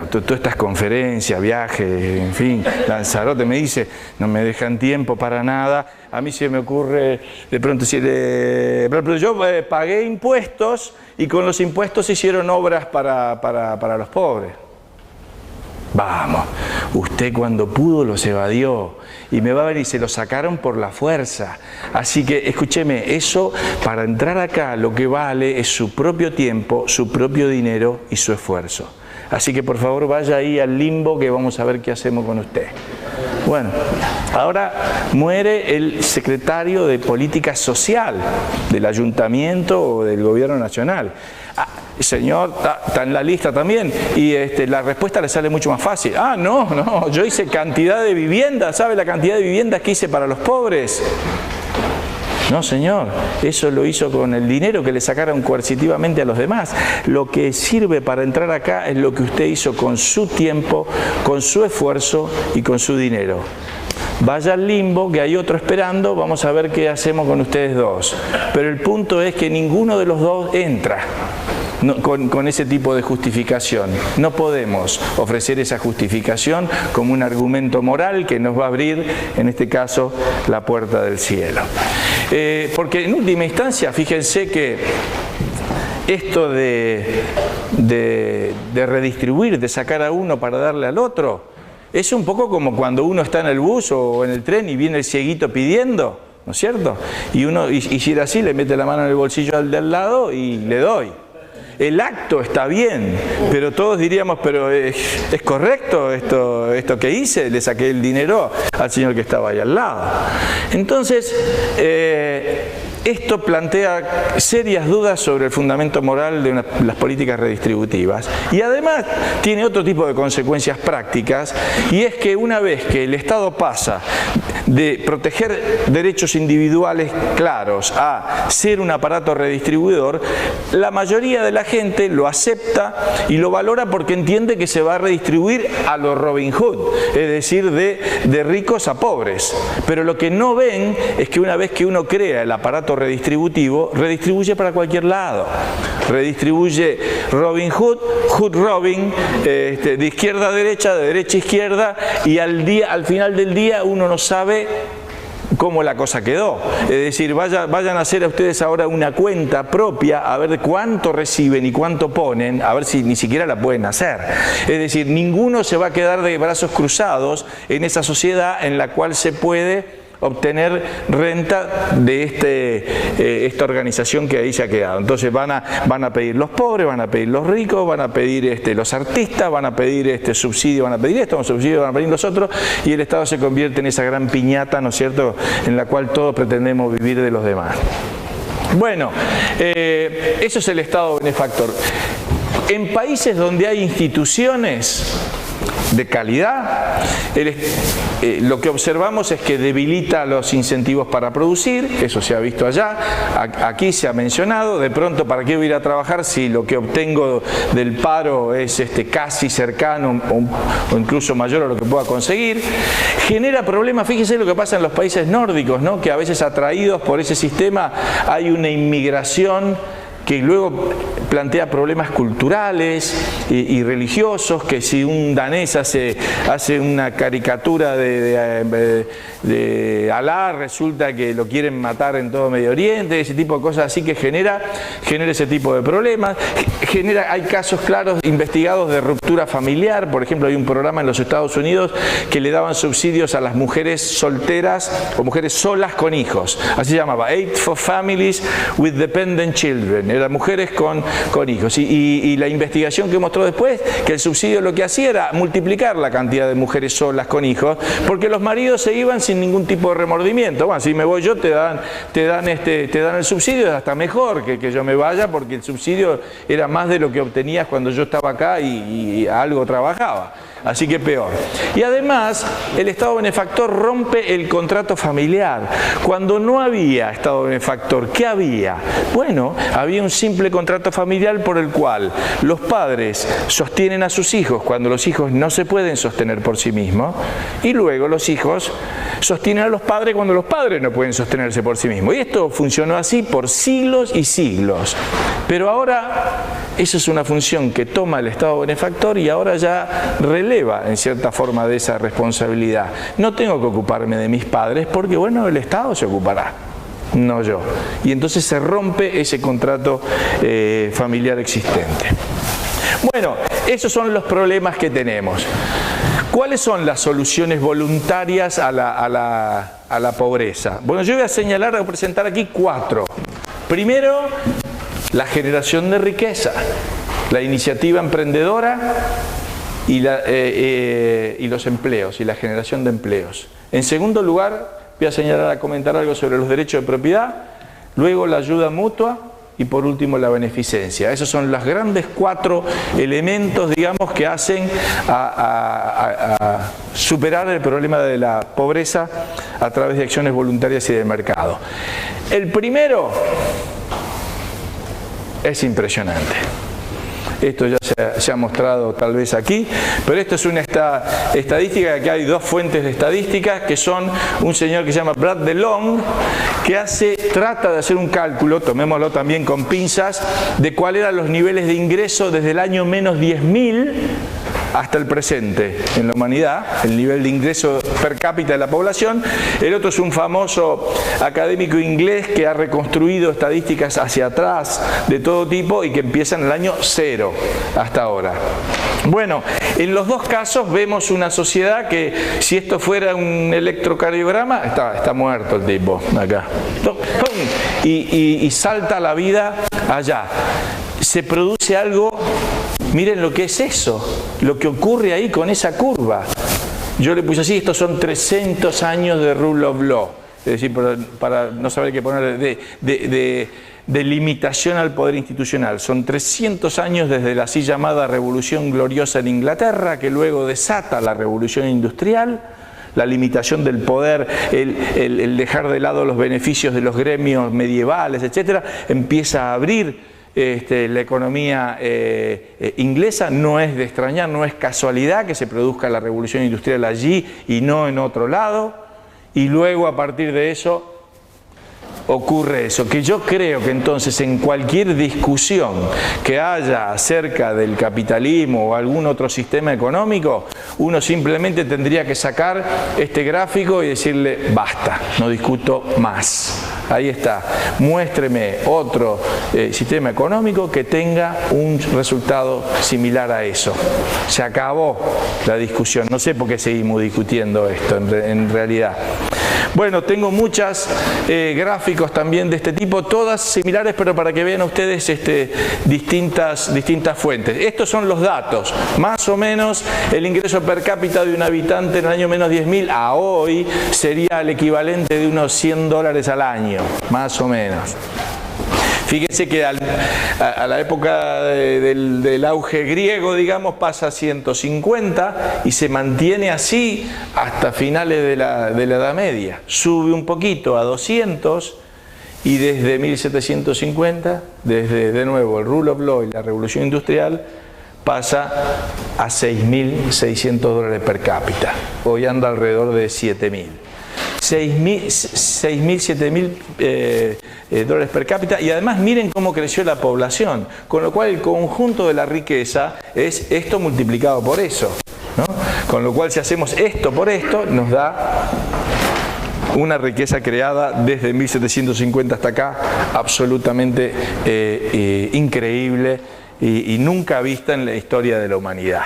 Todas estas conferencias, viajes, en fin, Lanzarote, me dice, no me dejan tiempo para nada. A mí se me ocurre, de pronto, pero yo pagué impuestos y con los impuestos se hicieron obras para los pobres. Vamos, usted cuando pudo los evadió y me va a ver y se los sacaron por la fuerza. Así que, escúcheme, eso para entrar acá lo que vale es su propio tiempo, su propio dinero y su esfuerzo. Así que por favor vaya ahí al limbo que vamos a ver qué hacemos con usted. Bueno, ahora muere el secretario de Política Social del Ayuntamiento o del Gobierno Nacional. Señor, está en la lista también, y la respuesta le sale mucho más fácil. No, yo hice cantidad de viviendas, ¿sabe la cantidad de viviendas que hice para los pobres? No, señor, eso lo hizo con el dinero que le sacaron coercitivamente a los demás. Lo que sirve para entrar acá es lo que usted hizo con su tiempo, con su esfuerzo y con su dinero. Vaya al limbo, que hay otro esperando, vamos a ver qué hacemos con ustedes dos. Pero el punto es que ninguno de los dos entra con ese tipo de justificación. No podemos ofrecer esa justificación como un argumento moral que nos va a abrir, en este caso, la puerta del cielo. Porque en última instancia, fíjense que esto de redistribuir, de sacar a uno para darle al otro, es un poco como cuando uno está en el bus o en el tren y viene el cieguito pidiendo, ¿no es cierto? Y uno, y si era así, le mete la mano en el bolsillo al de al lado y le doy. El acto está bien, pero todos diríamos, pero ¿es correcto esto que hice? Le saqué el dinero al señor que estaba ahí al lado. Entonces, esto plantea serias dudas sobre el fundamento moral de las políticas redistributivas y además tiene otro tipo de consecuencias prácticas, y es que una vez que el Estado pasa de proteger derechos individuales claros a ser un aparato redistribuidor, la mayoría de la gente lo acepta y lo valora porque entiende que se va a redistribuir a lo Robin Hood, es decir, de ricos a pobres. Pero lo que no ven es que una vez que uno crea el aparato redistributivo, redistribuye para cualquier lado. Redistribuye Robin Hood, Hood Robin, de izquierda a derecha, de derecha a izquierda, y al final del día uno no sabe cómo la cosa quedó. Es decir, vayan a hacer a ustedes ahora una cuenta propia a ver cuánto reciben y cuánto ponen, a ver si ni siquiera la pueden hacer. Es decir, ninguno se va a quedar de brazos cruzados en esa sociedad en la cual se puede obtener renta de esta organización que ahí se ha quedado. Entonces van a pedir los pobres, van a pedir los ricos, van a pedir los artistas, van a pedir subsidio, van a pedir esto, subsidio, van a pedir los otros, y el Estado se convierte en esa gran piñata, ¿no es cierto?, en la cual todos pretendemos vivir de los demás. Bueno, eso es el Estado benefactor. En países donde hay instituciones de calidad, lo que observamos es que debilita los incentivos para producir, eso se ha visto allá, aquí se ha mencionado. De pronto, ¿para qué voy a ir a trabajar si lo que obtengo del paro es casi cercano o incluso mayor a lo que pueda conseguir? Genera problemas. Fíjense lo que pasa en los países nórdicos, ¿no?, que a veces, atraídos por ese sistema, hay una inmigración que luego plantea problemas culturales y religiosos, que si un danés hace una caricatura de Alá, resulta que lo quieren matar en todo Medio Oriente, ese tipo de cosas así, que genera ese tipo de problemas. Hay casos claros investigados de ruptura familiar. Por ejemplo, hay un programa en los Estados Unidos que le daban subsidios a las mujeres solteras o mujeres solas con hijos, así se llamaba, Aid for Families with Dependent Children. Eran mujeres con con hijos. Y la investigación que mostró después, que el subsidio lo que hacía era multiplicar la cantidad de mujeres solas con hijos, porque los maridos se iban sin ningún tipo de remordimiento. Bueno, si me voy yo, te dan el subsidio, es hasta mejor que yo me vaya, porque el subsidio era más de lo que obtenías cuando yo estaba acá y algo trabajaba. Así que peor. Y además, el Estado benefactor rompe el contrato familiar. Cuando no había Estado benefactor, ¿qué había? Bueno, había un simple contrato familiar por el cual los padres sostienen a sus hijos cuando los hijos no se pueden sostener por sí mismos, y luego los hijos sostienen a los padres cuando los padres no pueden sostenerse por sí mismos. Y esto funcionó así por siglos y siglos. Pero ahora, esa es una función que toma el Estado benefactor y ahora ya releva en cierta forma de esa responsabilidad. No tengo que ocuparme de mis padres porque, bueno, el Estado se ocupará, no yo. Y entonces se rompe ese contrato familiar existente. Bueno, esos son los problemas que tenemos. ¿Cuáles son las soluciones voluntarias a la pobreza? Bueno, yo voy a señalar, a presentar aquí 4. Primero, la generación de riqueza, la iniciativa emprendedora y los empleos y la generación de empleos. En segundo lugar, voy a señalar, a comentar algo sobre los derechos de propiedad, luego la ayuda mutua y por último la beneficencia. Esos son los grandes 4 elementos, digamos, que hacen a superar el problema de la pobreza a través de acciones voluntarias y del mercado. El primero es impresionante. Esto ya se ha mostrado tal vez aquí, pero esto es una estadística, que hay 2 fuentes de estadísticas, que son un señor que se llama Brad DeLong, que trata de hacer un cálculo, tomémoslo también con pinzas, de cuáles eran los niveles de ingreso desde el año menos 10.000 hasta el presente en la humanidad, el nivel de ingreso per cápita de la población. El otro es un famoso académico inglés que ha reconstruido estadísticas hacia atrás de todo tipo y que empiezan en el año 0 hasta ahora. Bueno, en los 2 casos vemos una sociedad que, si esto fuera un electrocardiograma, está muerto el tipo acá. Y salta la vida allá. Se produce algo. Miren lo que es eso, lo que ocurre ahí con esa curva. Yo le puse así, estos son 300 años de rule of law, es decir, para no saber qué poner, de limitación al poder institucional. Son 300 años desde la así llamada Revolución Gloriosa en Inglaterra, que luego desata la Revolución Industrial, la limitación del poder, el dejar de lado los beneficios de los gremios medievales, etcétera, empieza a abrir la economía inglesa. No es de extrañar, no es casualidad que se produzca la revolución industrial allí y no en otro lado. Y luego, a partir de eso, ocurre eso, que yo creo que entonces en cualquier discusión que haya acerca del capitalismo o algún otro sistema económico, uno simplemente tendría que sacar este gráfico y decirle basta, no discuto más. Ahí está, muéstreme otro sistema económico que tenga un resultado similar a eso. Se acabó la discusión, no sé por qué seguimos discutiendo esto en realidad. Bueno, tengo muchas gráficos también de este tipo, todas similares, pero para que vean ustedes distintas fuentes. Estos son los datos. Más o menos el ingreso per cápita de un habitante en el año menos 10.000 a hoy sería el equivalente de unos $100 al año, más o menos. Fíjense que a la época del auge griego, digamos, pasa a 150 y se mantiene así hasta finales de la Edad Media. Sube un poquito a 200 y desde 1750, desde de nuevo el Rule of Law y la Revolución Industrial, pasa a $6.600 per cápita. Hoy anda alrededor de 7.000. 6.000, 7.000 dólares per cápita, y además miren cómo creció la población, con lo cual el conjunto de la riqueza es esto multiplicado por eso, ¿no? Con lo cual, si hacemos esto por esto, nos da una riqueza creada desde 1750 hasta acá absolutamente increíble y nunca vista en la historia de la humanidad.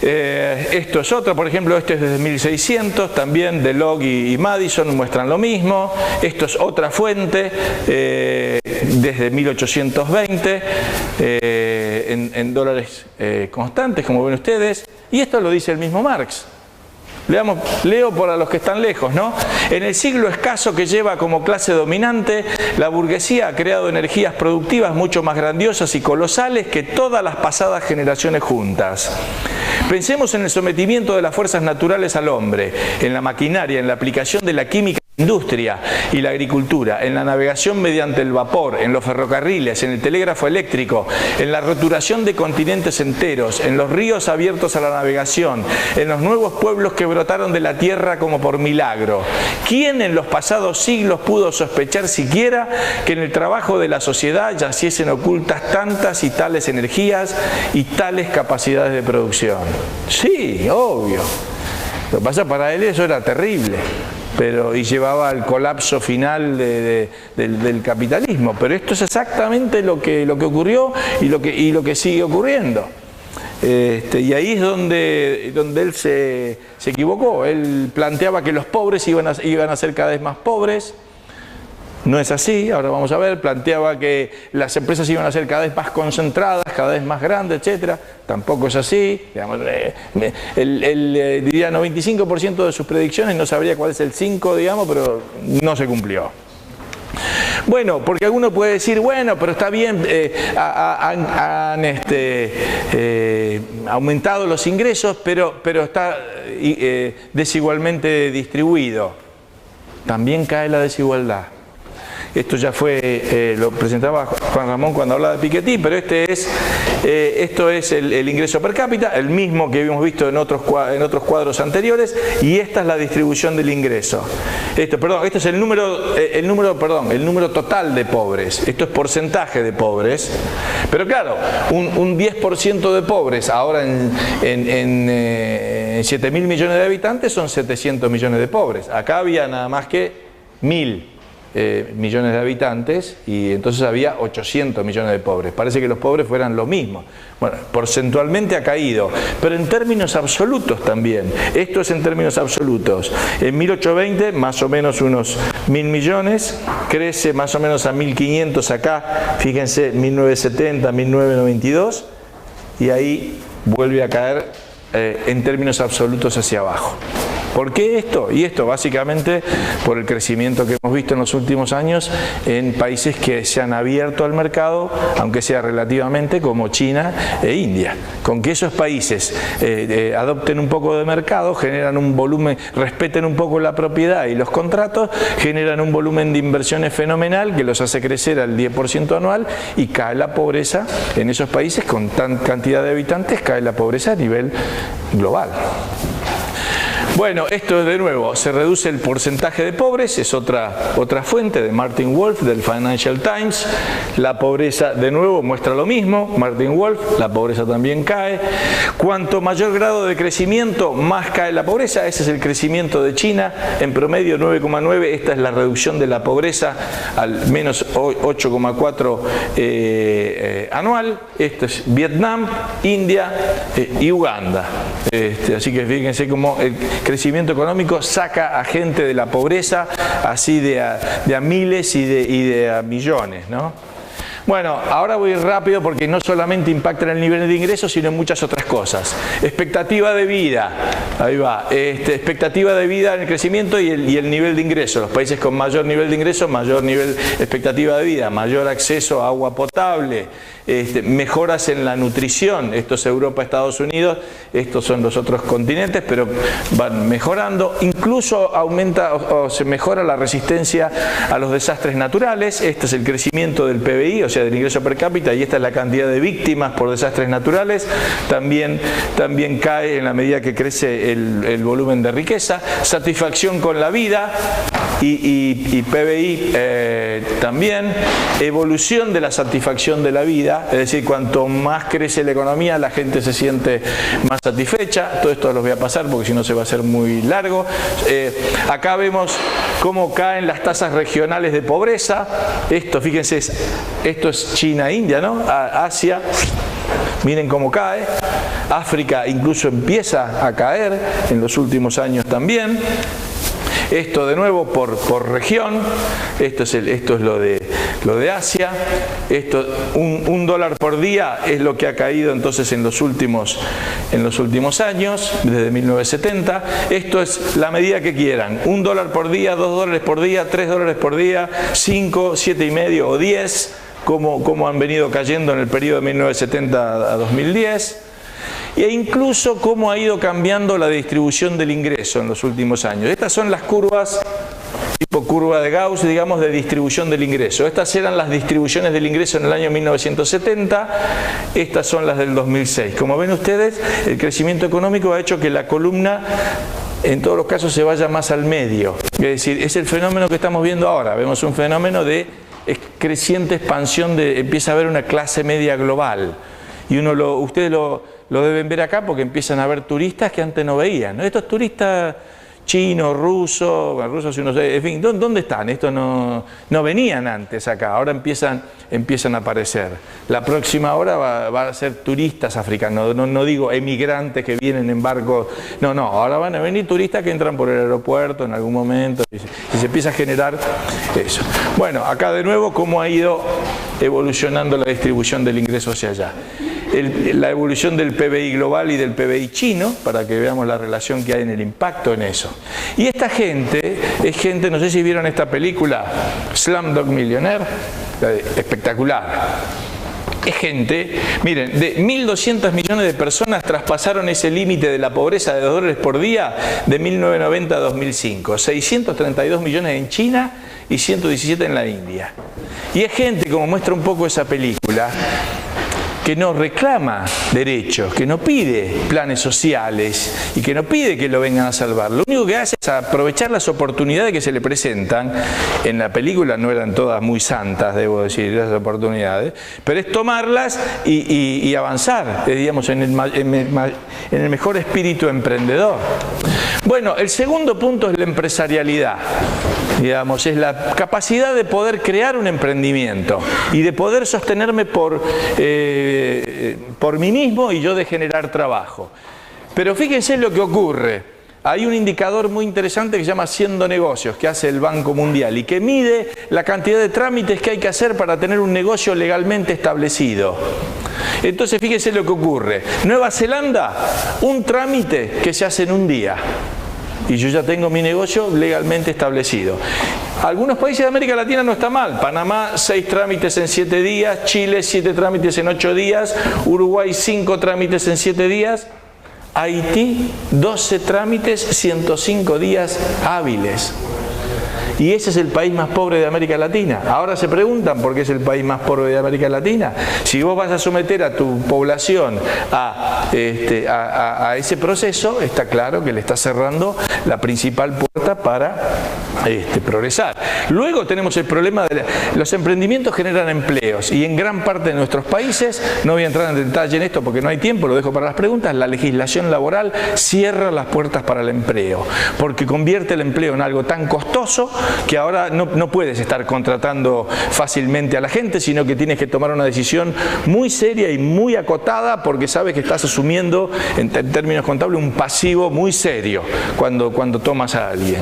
Esto es otro, por ejemplo, este es desde 1600, también DeLog y Madison muestran lo mismo. Esto es otra fuente, desde 1820, en dólares constantes, como ven ustedes. Y esto lo dice el mismo Marx. Leo para los que están lejos, ¿no? En el siglo escaso que lleva como clase dominante, la burguesía ha creado energías productivas mucho más grandiosas y colosales que todas las pasadas generaciones juntas. Pensemos en el sometimiento de las fuerzas naturales al hombre, en la maquinaria, en la aplicación de la química, industria y la agricultura, en la navegación mediante el vapor, en los ferrocarriles, en el telégrafo eléctrico, en la roturación de continentes enteros, en los ríos abiertos a la navegación, en los nuevos pueblos que brotaron de la tierra como por milagro. ¿Quién en los pasados siglos pudo sospechar siquiera que en el trabajo de la sociedad yaciesen ocultas tantas y tales energías y tales capacidades de producción? Sí, obvio. Lo que pasa, para él eso era terrible. Y llevaba al colapso final del capitalismo. Pero esto es exactamente lo que ocurrió y lo que sigue ocurriendo. Y ahí es donde él se equivocó. Él planteaba que los pobres iban a ser cada vez más pobres. No es así, ahora vamos a ver. Planteaba que las empresas iban a ser cada vez más concentradas, cada vez más grandes, etc. Tampoco es así. Digamos, diría 95% de sus predicciones, no sabría cuál es el 5%, digamos, pero no se cumplió. Bueno, porque alguno puede decir, bueno, pero está bien, han aumentado los ingresos, pero está desigualmente distribuido. También cae la desigualdad. Esto ya fue, lo presentaba Juan Ramón cuando hablaba de Piketty, pero esto es el ingreso per cápita, el mismo que habíamos visto en otros cuadros anteriores, y esta es la distribución del ingreso. Esto es el número total de pobres. Esto es porcentaje de pobres. Pero claro, un 10% de pobres ahora en 7.000 millones de habitantes son 700 millones de pobres. Acá había nada más que 1.000 millones de habitantes y entonces había 800 millones de pobres. Parece que los pobres fueran lo mismo. Bueno, porcentualmente ha caído, pero en términos absolutos también. Esto es en términos absolutos. En 1820, más o menos unos 1.000 millones, crece más o menos a 1.500 acá, fíjense, 1970, 1992, y ahí vuelve a caer en términos absolutos hacia abajo. ¿Por qué esto? Y esto básicamente por el crecimiento que hemos visto en los últimos años en países que se han abierto al mercado, aunque sea relativamente, como China e India. Con que esos países adopten un poco de mercado, generan un volumen, respeten un poco la propiedad y los contratos, generan un volumen de inversiones fenomenal que los hace crecer al 10% anual y cae la pobreza en esos países con tan cantidad de habitantes, cae la pobreza a nivel global. Bueno, esto de nuevo, se reduce el porcentaje de pobres, es otra fuente de Martin Wolf del Financial Times. La pobreza, de nuevo, muestra lo mismo, Martin Wolf, la pobreza también cae. Cuanto mayor grado de crecimiento, más cae la pobreza. Ese es el crecimiento de China, en promedio 9,9. Esta es la reducción de la pobreza al menos 8,4 anual. Esto es Vietnam, India y Uganda. Así que fíjense cómo el crecimiento económico saca a gente de la pobreza, así de a miles y de a millones, ¿no? Bueno, ahora voy rápido porque no solamente impacta en el nivel de ingresos, sino en muchas otras cosas. Expectativa de vida, ahí va, expectativa de vida en el crecimiento y el nivel de ingresos. Los países con mayor nivel de ingresos, mayor nivel expectativa de vida, mayor acceso a agua potable, mejoras en la nutrición. Esto es Europa, Estados Unidos, estos son los otros continentes, pero van mejorando. Incluso aumenta o se mejora la resistencia a los desastres naturales. Este es el crecimiento del PBI, o sea, del ingreso per cápita, y esta es la cantidad de víctimas por desastres naturales. También cae en la medida que crece el volumen de riqueza. Satisfacción con la vida y PBI también. Evolución de la satisfacción de la vida. Es decir, cuanto más crece la economía, la gente se siente más satisfecha. Todo esto los voy a pasar porque si no se va a hacer muy largo. Acá vemos cómo caen las tasas regionales de pobreza. Esto, fíjense, esto es China, India, ¿no? Asia. Miren cómo cae. África incluso empieza a caer en los últimos años también. Esto de nuevo por región, esto es lo de Asia, un dólar por día es lo que ha caído entonces en los últimos años, desde 1970. Esto es la medida que quieran, $1 por día, $2 por día, $3 por día, 5, 7,5 o 10, como han venido cayendo en el periodo de 1970 a 2010. E incluso cómo ha ido cambiando la distribución del ingreso en los últimos años. Estas son las curvas, tipo curva de Gauss, digamos, de distribución del ingreso. Estas eran las distribuciones del ingreso en el año 1970, estas son las del 2006. Como ven ustedes, el crecimiento económico ha hecho que la columna, en todos los casos, se vaya más al medio. Es decir, es el fenómeno que estamos viendo ahora. Vemos un fenómeno de creciente expansión, empieza a haber una clase media global. Y ustedes lo deben ver acá porque empiezan a ver turistas que antes no veían, ¿no? Estos turistas chinos, rusos, en fin, ¿dónde están? Estos no venían antes acá, ahora empiezan a aparecer. La próxima hora va a ser turistas africanos, no digo emigrantes que vienen en barcos, no, ahora van a venir turistas que entran por el aeropuerto en algún momento y se empieza a generar eso. Bueno, acá de nuevo cómo ha ido evolucionando la distribución del ingreso hacia allá. La evolución del PBI global y del PBI chino, para que veamos la relación que hay en el impacto en eso. Y esta gente, es gente, no sé si vieron esta película, Slumdog Millionaire, espectacular. Es gente, miren, de 1.200 millones de personas traspasaron ese límite de la pobreza de $2 por día de 1990 a 2005. 632 millones en China y 117 en la India. Y es gente, como muestra un poco esa película, que no reclama derechos, que no pide planes sociales y que no pide que lo vengan a salvar. Lo único que hace es aprovechar las oportunidades que se le presentan. En la película no eran todas muy santas, debo decir, esas oportunidades, pero es tomarlas y avanzar, digamos, en el mejor espíritu emprendedor. Bueno, el segundo punto es la empresarialidad. Digamos, es la capacidad de poder crear un emprendimiento y de poder sostenerme por mí mismo y yo de generar trabajo. Pero fíjense lo que ocurre. Hay un indicador muy interesante que se llama Haciendo Negocios, que hace el Banco Mundial y que mide la cantidad de trámites que hay que hacer para tener un negocio legalmente establecido. Entonces fíjense lo que ocurre. Nueva Zelanda, un trámite que se hace en un día. Y yo ya tengo mi negocio legalmente establecido. Algunos países de América Latina no está mal. Panamá, 6 trámites en 7 días. Chile, 7 trámites en 8 días. Uruguay, 5 trámites en 7 días. Haití, 12 trámites, 105 días hábiles. Y ese es el país más pobre de América Latina. Ahora se preguntan por qué es el país más pobre de América Latina. Si vos vas a someter a tu población a ese proceso, está claro que le está cerrando la principal puerta para progresar. Luego tenemos el problema de los emprendimientos generan empleos y en gran parte de nuestros países, no voy a entrar en detalle en esto porque no hay tiempo, lo dejo para las preguntas, la legislación laboral cierra las puertas para el empleo porque convierte el empleo en algo tan costoso que ahora no puedes estar contratando fácilmente a la gente, sino que tienes que tomar una decisión muy seria y muy acotada porque sabes que estás asumiendo, en términos contables, un pasivo muy serio cuando tomas a alguien.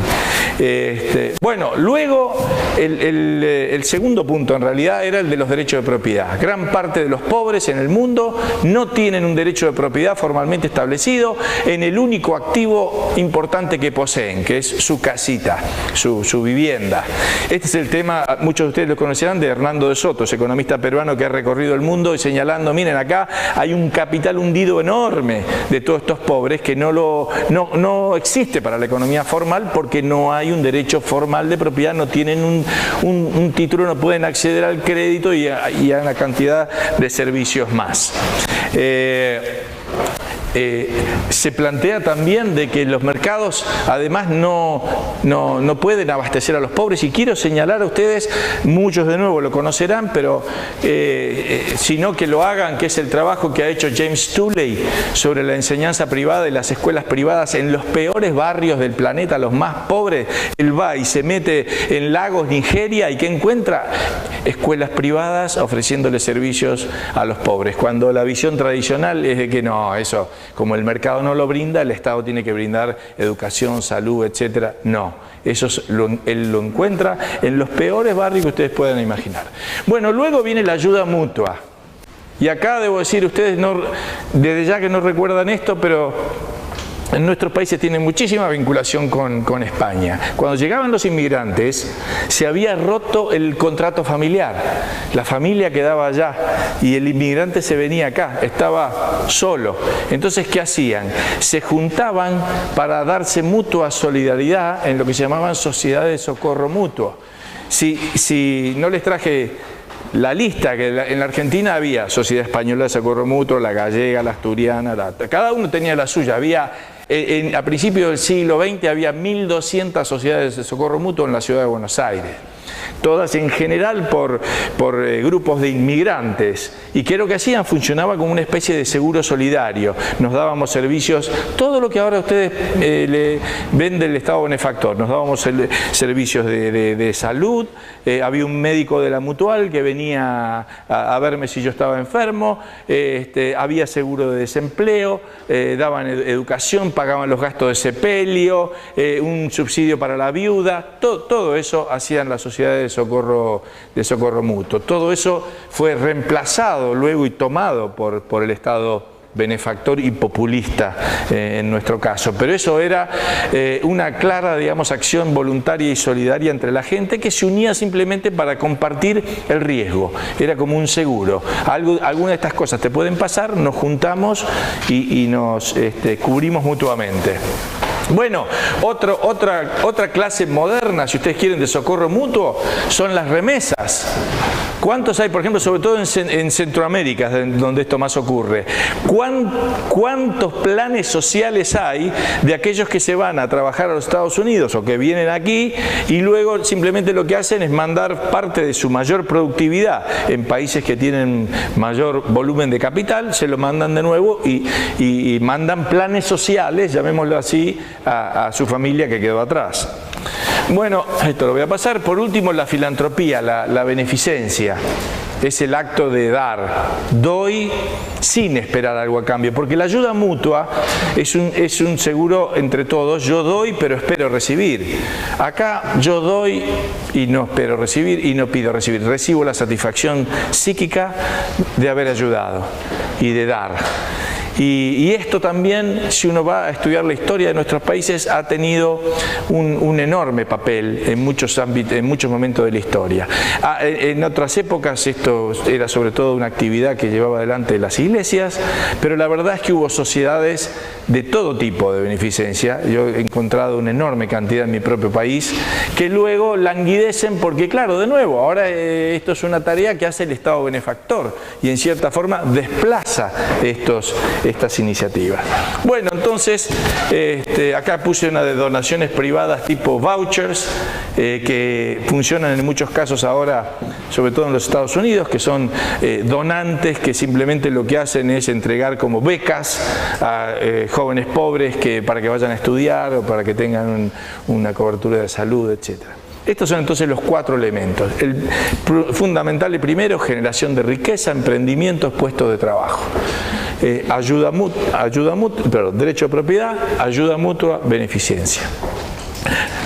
Bueno, luego el segundo punto en realidad era el de los derechos de propiedad. Gran parte de los pobres en el mundo no tienen un derecho de propiedad formalmente establecido en el único activo importante que poseen, que es su casita, su vivienda. Este es el tema, muchos de ustedes lo conocerán, de Hernando de Soto, economista peruano que ha recorrido el mundo y señalando, miren acá hay un capital hundido enorme de todos estos pobres que no existe para la economía formal porque no hay un derecho formal de propiedad, no tienen un título, no pueden acceder al crédito y a una cantidad de servicios más. se plantea también de que los mercados además no pueden abastecer a los pobres, y quiero señalar a ustedes, muchos de nuevo lo conocerán, pero sino que lo hagan, que es el trabajo que ha hecho James Tooley sobre la enseñanza privada y las escuelas privadas en los peores barrios del planeta, los más pobres. Él va y se mete en Lagos, Nigeria, y ¿qué encuentra? Escuelas privadas ofreciéndole servicios a los pobres, cuando la visión tradicional es de que no, eso, como el mercado no lo brinda, el Estado tiene que brindar educación, salud, etcétera. No, eso él lo encuentra en los peores barrios que ustedes puedan imaginar. Bueno, luego viene la ayuda mutua. Y acá debo decir, ustedes desde ya que no recuerdan esto, pero en nuestros países tienen muchísima vinculación con España. Cuando llegaban los inmigrantes, se había roto el contrato familiar. La familia quedaba allá y el inmigrante se venía acá, estaba solo. Entonces, ¿qué hacían? Se juntaban para darse mutua solidaridad en lo que se llamaban sociedades de socorro mutuo. Si no les traje la lista, que en la Argentina había Sociedad Española de Socorro Mutuo, la gallega, la asturiana, cada uno tenía la suya. A principios del siglo XX había 1.200 sociedades de socorro mutuo en la ciudad de Buenos Aires. Todas en general por grupos de inmigrantes, y que lo que hacían funcionaba como una especie de seguro solidario. Nos dábamos servicios, todo lo que ahora ustedes le ven del Estado benefactor. Nos dábamos servicios de salud, había un médico de la mutual que venía a verme si yo estaba enfermo, había seguro de desempleo, daban educación, pagaban los gastos de sepelio, un subsidio para la viuda, todo eso hacían las sociedades de socorro mutuo. Todo eso fue reemplazado luego y tomado por el Estado benefactor y populista en nuestro caso. Pero eso era una clara, digamos, acción voluntaria y solidaria entre la gente, que se unía simplemente para compartir el riesgo. Era como un seguro. Algunas de estas cosas te pueden pasar, nos juntamos y nos cubrimos mutuamente. Bueno, otra clase moderna, si ustedes quieren, de socorro mutuo, son las remesas. ¿Cuántos hay, por ejemplo, sobre todo en Centroamérica, donde esto más ocurre? ¿Cuántos planes sociales hay de aquellos que se van a trabajar a los Estados Unidos o que vienen aquí y luego simplemente lo que hacen es mandar parte de su mayor productividad en países que tienen mayor volumen de capital, se lo mandan de nuevo y mandan planes sociales, llamémoslo así, a su familia que quedó atrás? Bueno, esto lo voy a pasar. Por último, la filantropía, la beneficencia. Es el acto de dar. Doy sin esperar algo a cambio, porque la ayuda mutua es un seguro entre todos. Yo doy, pero espero recibir. Acá yo doy y no espero recibir y no pido recibir. Recibo la satisfacción psíquica de haber ayudado y de dar. Y esto también, si uno va a estudiar la historia de nuestros países, ha tenido un enorme papel en muchos ámbitos, en muchos momentos de la historia. En otras épocas esto era sobre todo una actividad que llevaba adelante las iglesias, pero la verdad es que hubo sociedades de todo tipo de beneficencia. Yo he encontrado una enorme cantidad en mi propio país que luego languidecen porque, claro, de nuevo, ahora esto es una tarea que hace el Estado benefactor y en cierta forma desplaza estas iniciativas. Bueno, entonces, acá puse una de donaciones privadas tipo vouchers, que funcionan en muchos casos ahora, sobre todo en los Estados Unidos, que son donantes que simplemente lo que hacen es entregar como becas a jóvenes pobres para que vayan a estudiar o para que tengan una cobertura de salud, etcétera. Estos son entonces los 4 elementos. El fundamental y primero, generación de riqueza, emprendimientos, puestos de trabajo. Derecho de propiedad, ayuda mutua, beneficencia.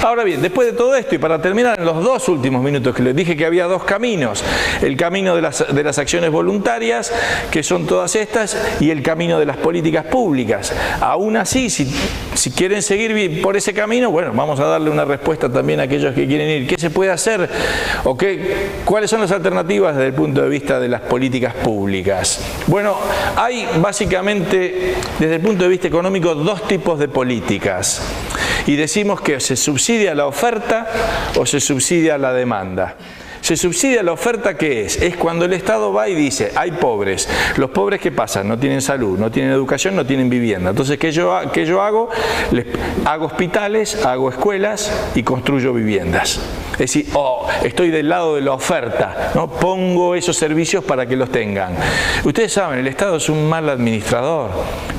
Ahora bien, después de todo esto, y para terminar en los 2 últimos minutos que les dije que había 2 caminos, el camino de las acciones voluntarias, que son todas estas, y el camino de las políticas públicas. Aún así, si quieren seguir por ese camino, bueno, vamos a darle una respuesta también a aquellos que quieren ir. ¿Qué se puede hacer? ¿O cuáles son las alternativas desde el punto de vista de las políticas públicas? Bueno, hay básicamente, desde el punto de vista económico, 2 tipos de políticas. Y decimos que se subsidia la oferta o se subsidia la demanda. Se subsidia la oferta, ¿qué es? Es cuando el Estado va y dice, hay pobres. Los pobres, ¿qué pasa? No tienen salud, no tienen educación, no tienen vivienda. Entonces, ¿qué yo hago? Hago hospitales, hago escuelas y construyo viviendas. Es decir, estoy del lado de la oferta, ¿no? Pongo esos servicios para que los tengan. Ustedes saben, el Estado es un mal administrador.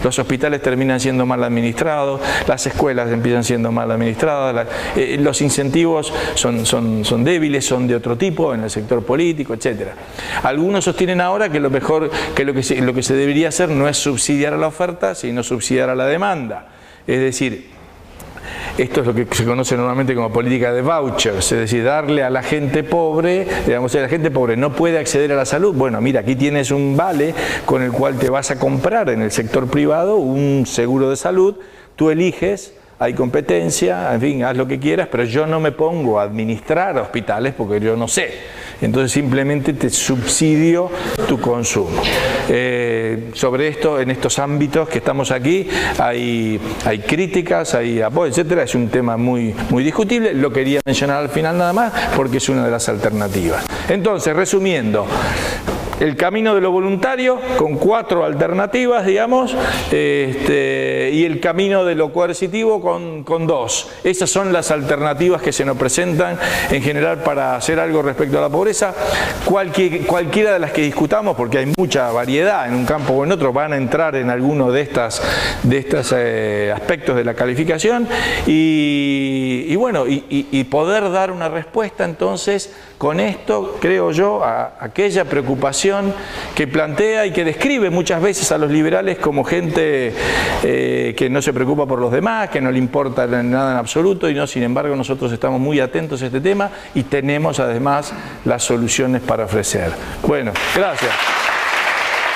Los hospitales terminan siendo mal administrados, las escuelas empiezan siendo mal administradas, los incentivos son débiles, son de otro tipo en el sector político, etc. Algunos sostienen ahora que lo mejor, que lo que se debería hacer no es subsidiar a la oferta, sino subsidiar a la demanda. Es decir, esto es lo que se conoce normalmente como política de vouchers, es decir, darle a la gente pobre, digamos, la gente pobre no puede acceder a la salud. Bueno, mira, aquí tienes un vale con el cual te vas a comprar en el sector privado un seguro de salud, tú eliges, hay competencia, en fin, haz lo que quieras, pero yo no me pongo a administrar hospitales porque yo no sé. Entonces simplemente te subsidio tu consumo. Sobre esto, en estos ámbitos que estamos aquí, hay críticas, hay apoyo, etcétera. Es un tema muy discutible. Lo quería mencionar al final nada más porque es una de las alternativas. Entonces, resumiendo, el camino de lo voluntario con 4 alternativas, digamos, y el camino de lo coercitivo con 2. Esas son las alternativas que se nos presentan en general para hacer algo respecto a la pobreza. Cualquiera de las que discutamos, porque hay mucha variedad en un campo o en otro, van a entrar en alguno de estos aspectos de la calificación y bueno, y poder dar una respuesta entonces con esto, creo yo, a aquella preocupación que plantea y que describe muchas veces a los liberales como gente que no se preocupa por los demás, que no le importa nada en absoluto, y no, sin embargo, nosotros estamos muy atentos a este tema y tenemos además las soluciones para ofrecer. Bueno, gracias.